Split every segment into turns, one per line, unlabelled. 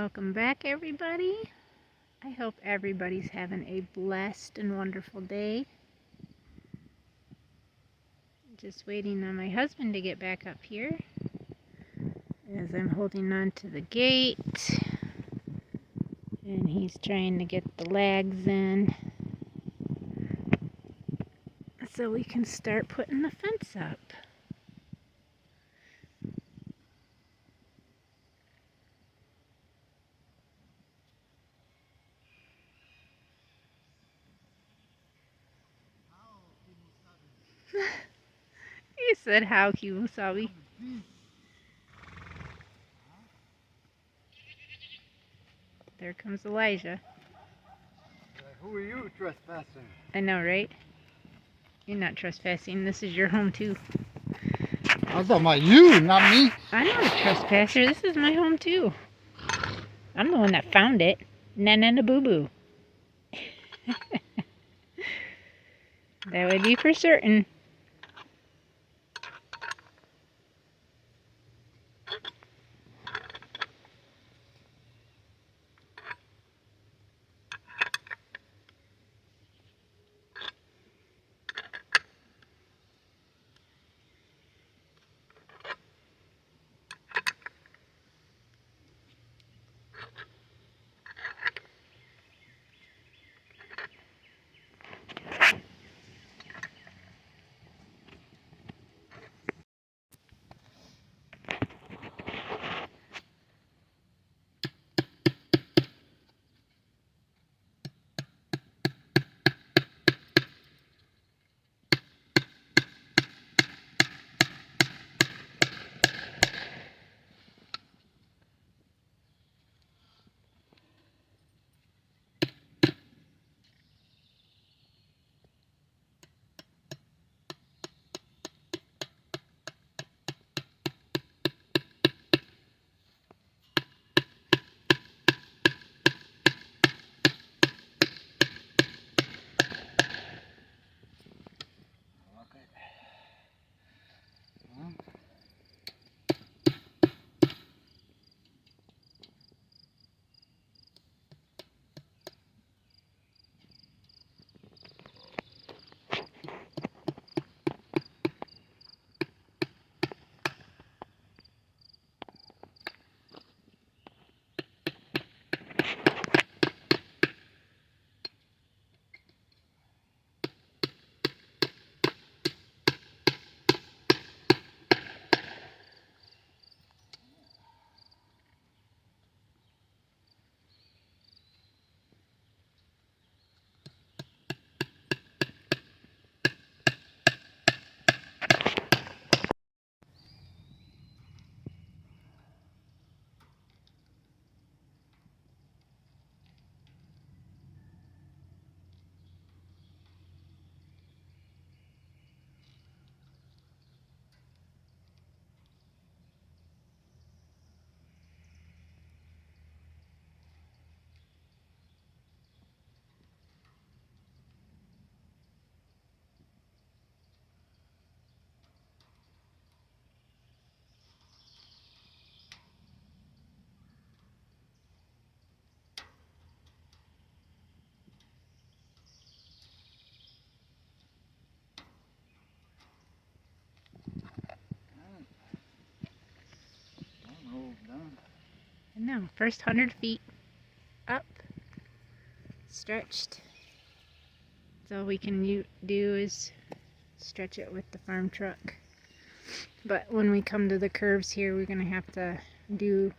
Welcome back, everybody. I hope everybody's having a blessed and wonderful day. Just waiting on my husband to get back up here as I'm holding on to the gate and he's trying to get the lags in so we can start putting the fence up. He said, "How, Kimusabi?" There comes Elijah.
Who are you trespassing?
I know, right? You're not trespassing. This is your home, too.
I was talking about you, not me.
I'm not a trespasser. This is my home, too. I'm the one that found it. Na boo boo. That would be for certain. I know. First 100 feet up, stretched. So all we can do is stretch it with the farm truck. But when we come to the curves here, we're going to have to do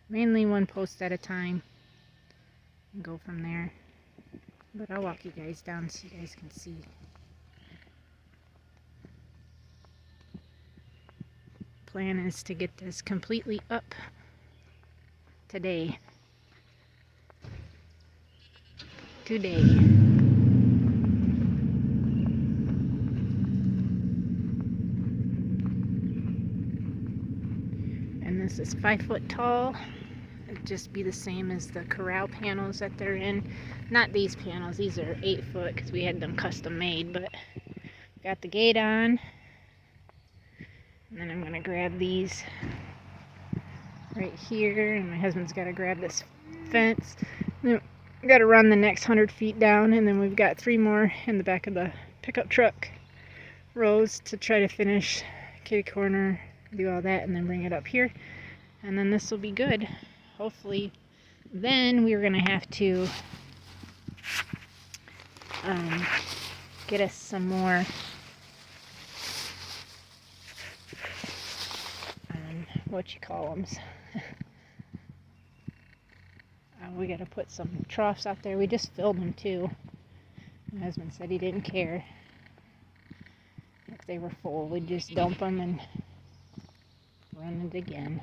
mainly one post at a time and go from there. But I'll walk you guys down so you guys can see. Plan is to get this completely up today. And this is 5 foot tall. It'd just be the same as the corral panels that they're in. Not these panels, these are 8 foot because we had them custom made, but got the gate on. And then I'm going to grab these right here, and my husband's got to grab this fence. Then we got to run the next 100 feet down, and then we've got 3 more in the back of the pickup truck rows to try to finish kitty corner, do all that, and then bring it up here, and then this will be good, hopefully. Then we're gonna have to get us some more what you call them. We got to put some troughs out there. We just filled them too. My husband said he didn't care if they were full. We'd just dump them and run it again.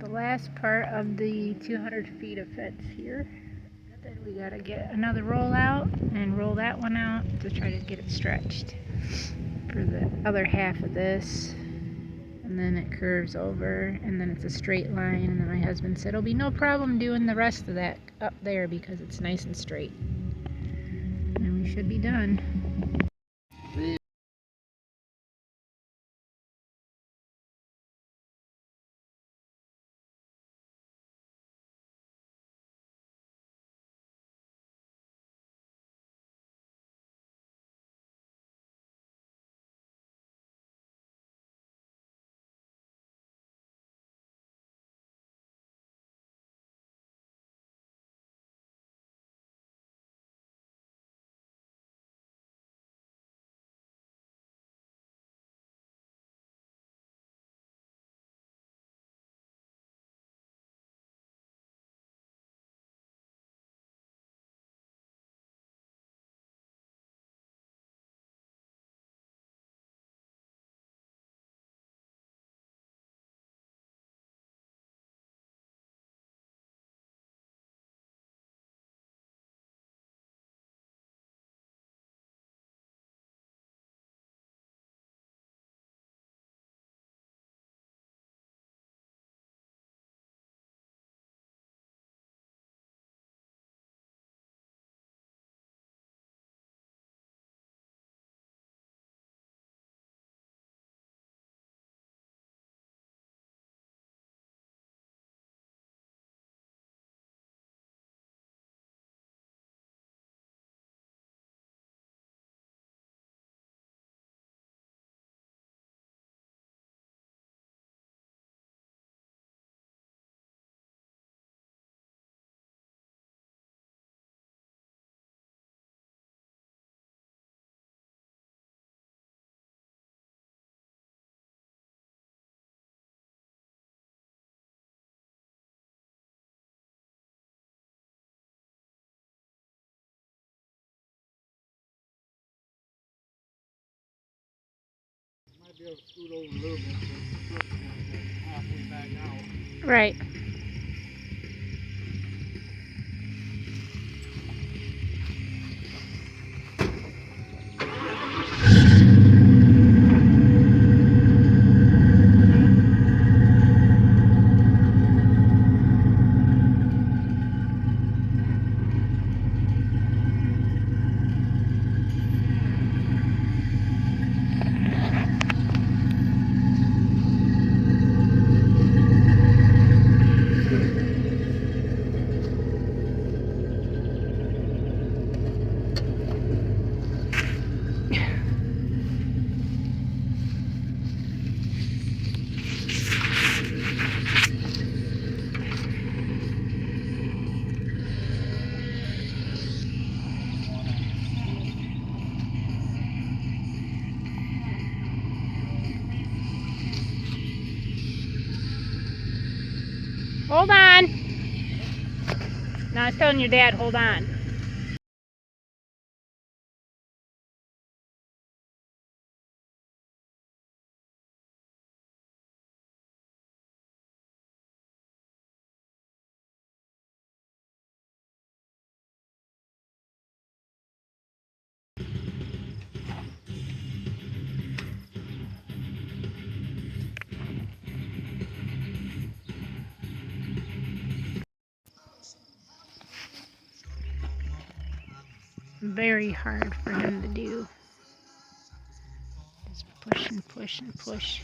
The last part of the 200 feet of fence here. Then we gotta get another roll out and roll that one out to try to get it stretched for the other half of this. And then it curves over, and then it's a straight line, and then my husband said it'll be no problem doing the rest of that up there because it's nice and straight. And we should be done.
Might be able to scoot over a little bit, but halfway back out.
Right. Hold on. No, I was telling your dad, hold on. Very hard for him to do. Just push and push and push.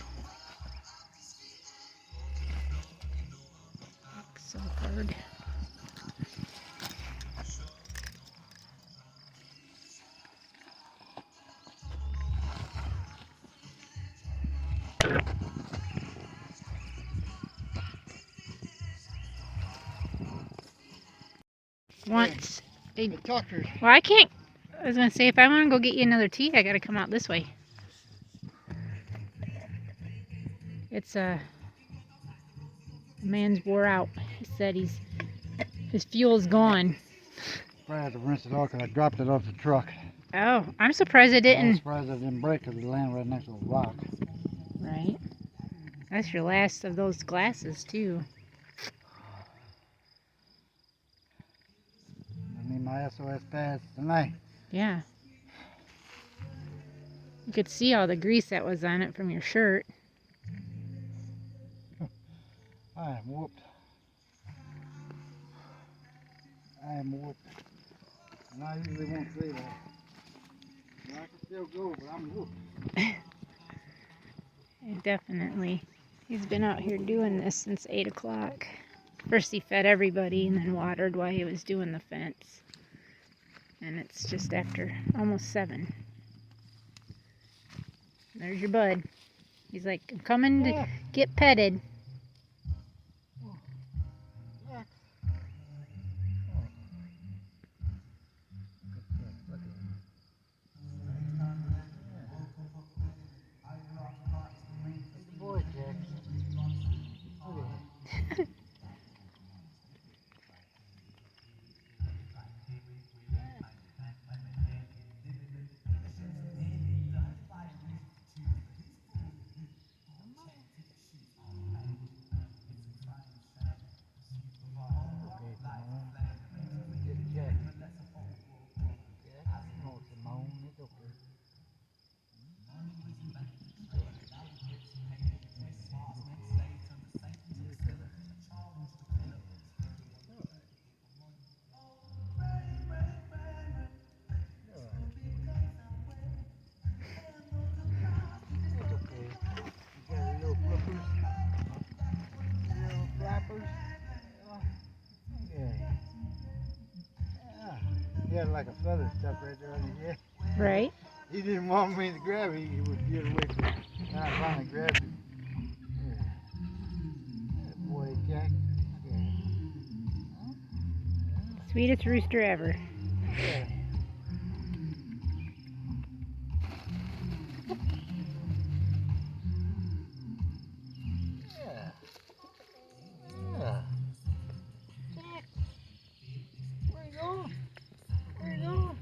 So hard. Once.
The truckers.
Well, I can't. I was going to say, if I want to go get you another tea, I got to come out this way. It's man's wore out. He said his fuel's gone.
I had to rinse it off because I dropped it off the truck.
Oh, I'm surprised I
I'm
didn't.
surprised I didn't break because it landed right next to a rock.
Right. That's your last of those glasses, too.
I need my SOS pads tonight.
Yeah. You could see all the grease that was on it from your shirt.
I am whooped. I am whooped. And I usually won't say that. But I can still go, but I'm whooped.
Definitely. He's been out here doing this since 8 o'clock. First he fed everybody and then watered while he was doing the fence. And it's just after almost 7. There's your bud. He's like, I'm coming to get petted.
Boy, Jack. He had like a feather stuck right there on his head.
Right.
He didn't want me to grab it. He would get away from it. And I finally grabbed it. Yeah. That boy, Jack. Yeah.
Sweetest rooster ever.
Yeah. Yeah. Yeah. Jack. Where you going? Where you going?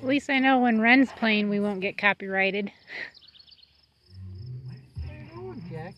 At least I know when Ren's playing we won't get copyrighted.
Where you going, Jack?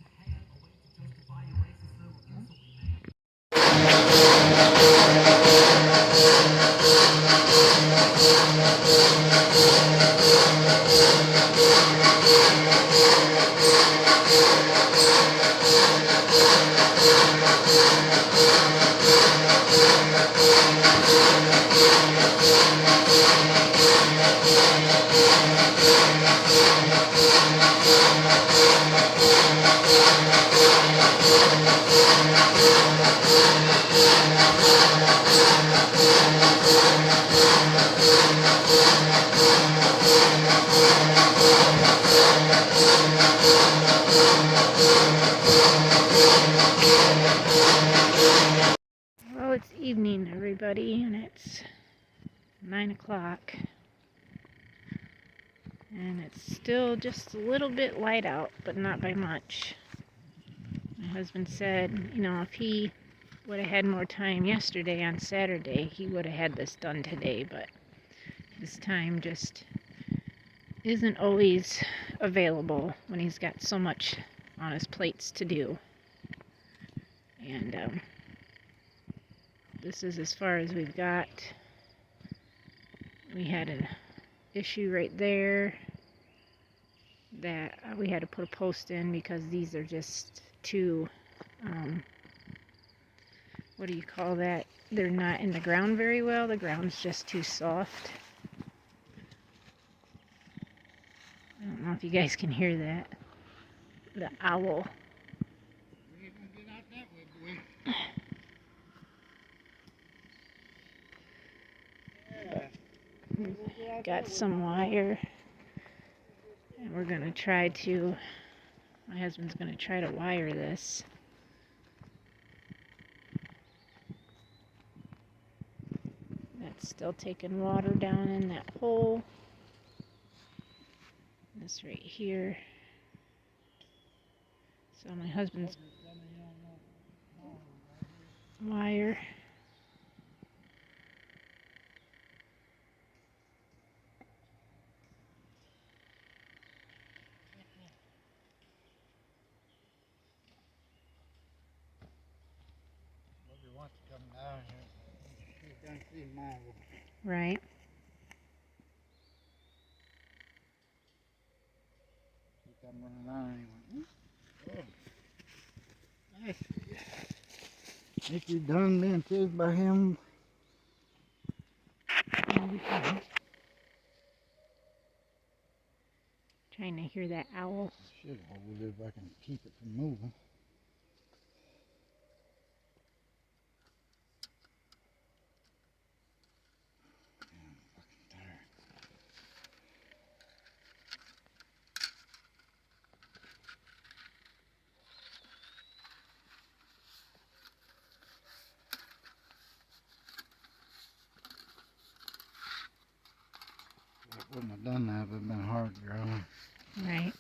Well, it's evening, everybody, and it's 9 o'clock. And it's still just a little bit light out, but not by much. husband said, you know, if he would have had more time yesterday on Saturday, he would have had this done today, but his time just isn't always available when he's got so much on his plates to do. And this is as far as we've got. We had an issue right there that we had to put a post in because these are just too, what do you call that? They're not in the ground very well. The ground's just too soft. I don't know if you guys can hear that. The owl.
We ain't gonna get out that way, boy. Yeah.
Got some wire. And we're going to try to, my husband's going to try to wire this. That's still taking water down in that hole. This right here. So my husband's wire.
Boogie wants to come down here. She's done seen mine.
Right.
She come running down and he went, oh. Nice. Think you done been too by him?
Trying to hear that owl.
Should hold it if I can keep it from moving. I wouldn't have done that if it had been hard ground.
Right.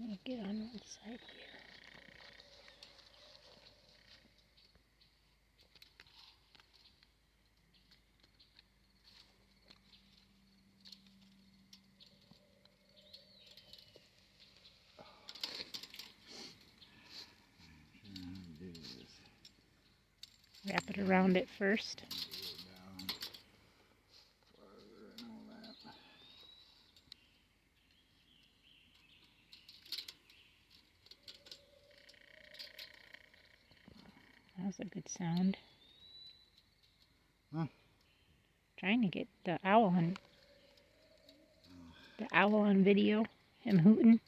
Let me get on one side here. Wrap it around it first. That was a good sound.
Huh?
Trying to get the owl on video, him hooting.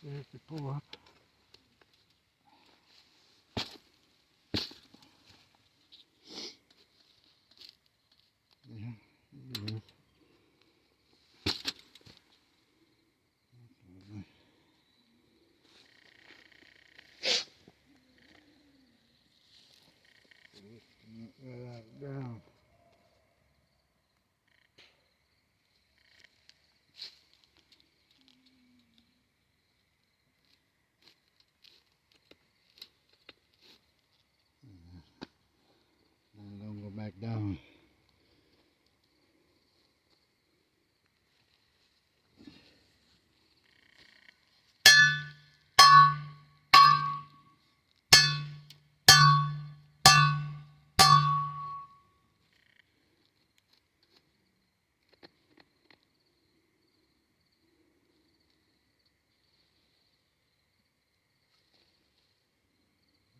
stairs to pull up. Yeah, it is. Right out down. And don't go back down.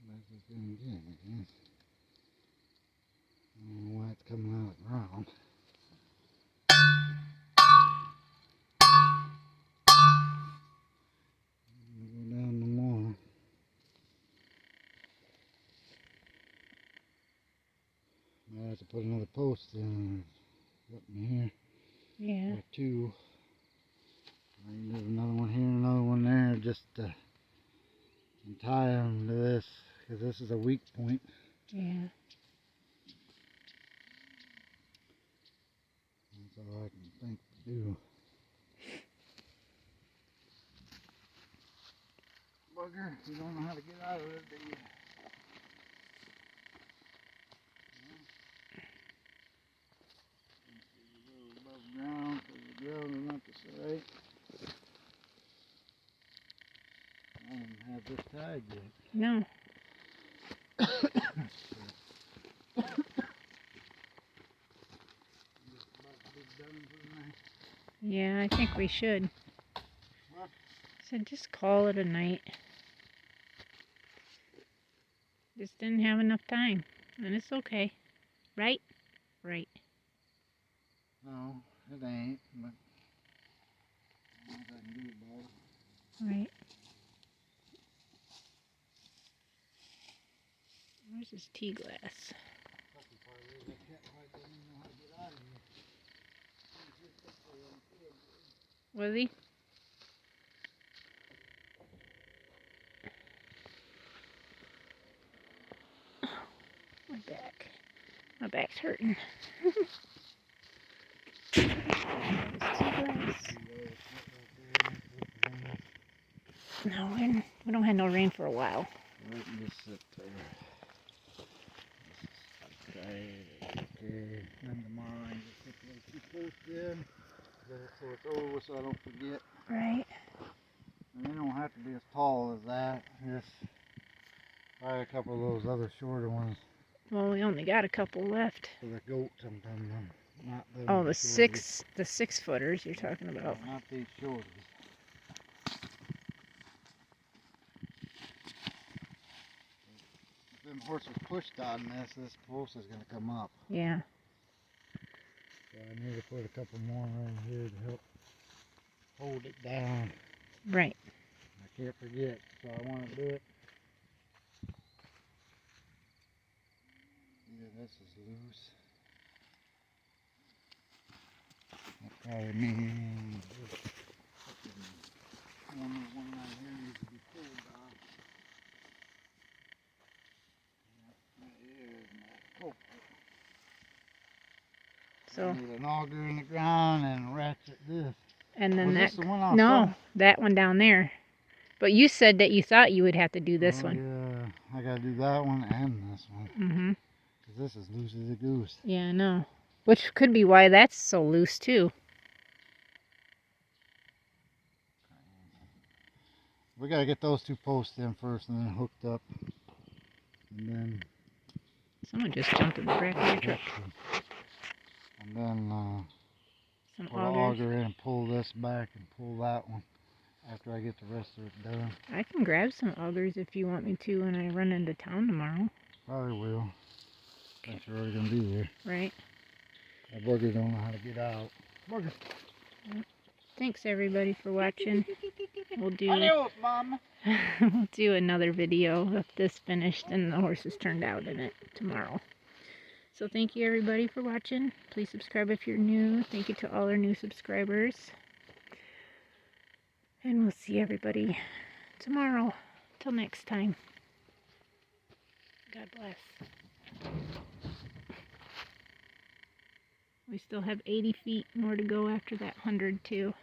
That's the thing again. I don't know why it's coming out of the ground. Go down no more. I have to put another post in. Up in here.
Yeah.
Or two. I can do another one here, another one there, just to tie them to this, because this is a weak point.
Yeah.
That's all I can think to do. Bugger, you don't know how to get out of it, do you? Above ground, so the ground is not the side. I don't have this tied yet.
No. Yeah, I think we should.
What?
So just call it a night. Just didn't have enough time. And it's okay. Right? Right.
No, it ain't, but I don't know what I can do about it.
Right. Where's his tea glass?
Fucking part is I can't hardly even know how to get out of here.
Was he? My back. My back's hurting. There's tea glass. No, we don't have no rain for a while.
Let me sit there. Okay. Then tomorrow I just put those two posts in. So it's over so I don't forget.
Right.
And they don't have to be as tall as that. Just buy a couple of those other shorter ones
Well, we only got a couple left.
for the goat sometimes. Not them
Oh, the
shorties.
6 footers you're talking about.
No, not these shorties. If them horses pushed on this post is going to come up.
Yeah.
So I need to put a couple more right here to help hold it down.
Right.
I can't forget, so I want to do it. Yeah, this is loose. That probably means this one right here needs to be pulled off. That is my culprit.
So.
I need an auger in the ground and ratchet this.
And then
Was
that.
this the one I was
No,
talking?
that one down there. But you said that you thought you would have to do this one.
Yeah, I gotta do that one and this one.
Mm-hmm.
Cause this is loose as a goose.
Yeah, I know. Which could be why that's so loose too.
We gotta get those two posts in first and then hooked up. And then
Someone just jumped in the back of your truck.
And then
Some
put an
augers.
auger in and pull this back and pull that one after I get the rest of it done.
I can grab some augers if you want me to when I run into town tomorrow.
Probably will. Since you're already gonna be here.
Right.
That bugger don't know how to get out. Bugger.
thanks everybody for watching. We'll do
Adios, Mom.
we'll do another video of this finished and the horses turned out in it tomorrow. So thank you everybody for watching. Please subscribe if you're new. Thank you to all our new subscribers. And we'll see everybody tomorrow. Till next time. God bless. We still have 80 feet more to go after that 100 too.